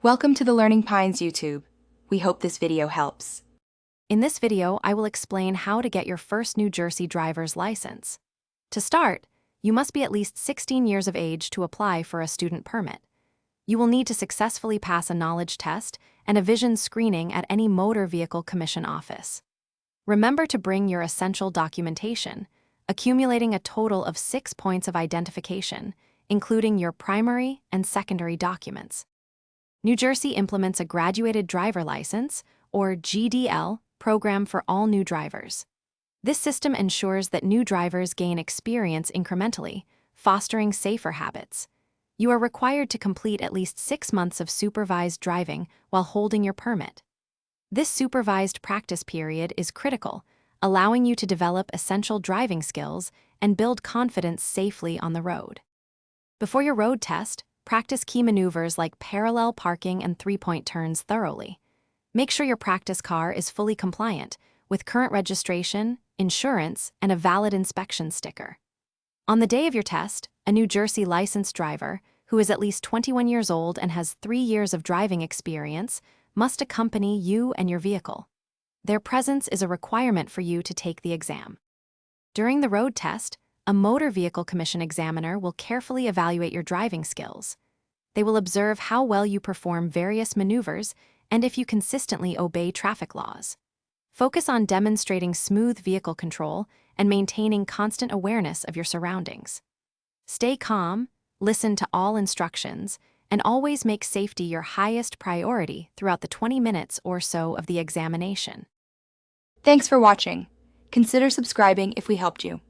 Welcome to the Learning Pines YouTube. We hope this video helps. In this video, I will explain how to get your first New Jersey driver's license. To start, you must be at least 16 years of age to apply for a student permit. You will need to successfully pass a knowledge test and a vision screening at any Motor Vehicle Commission office. Remember to bring your essential documentation, accumulating a total of 6 points of identification, including your primary and secondary documents. New Jersey implements a graduated driver license, or GDL, program for all new drivers. This system ensures that new drivers gain experience incrementally, fostering safer habits. You are required to complete at least 6 months of supervised driving while holding your permit. This supervised practice period is critical, allowing you to develop essential driving skills and build confidence safely on the road. Before your road test, practice key maneuvers like parallel parking and three-point turns thoroughly. Make sure your practice car is fully compliant, with current registration, insurance, and a valid inspection sticker. On the day of your test, a New Jersey licensed driver, who is at least 21 years old and has 3 years of driving experience, must accompany you and your vehicle. Their presence is a requirement for you to take the exam. During the road test, a Motor Vehicle Commission examiner will carefully evaluate your driving skills. They will observe how well you perform various maneuvers and if you consistently obey traffic laws. Focus on demonstrating smooth vehicle control and maintaining constant awareness of your surroundings. Stay calm, listen to all instructions, and always make safety your highest priority throughout the 20 minutes or so of the examination. Thanks for watching. Consider subscribing if we helped you.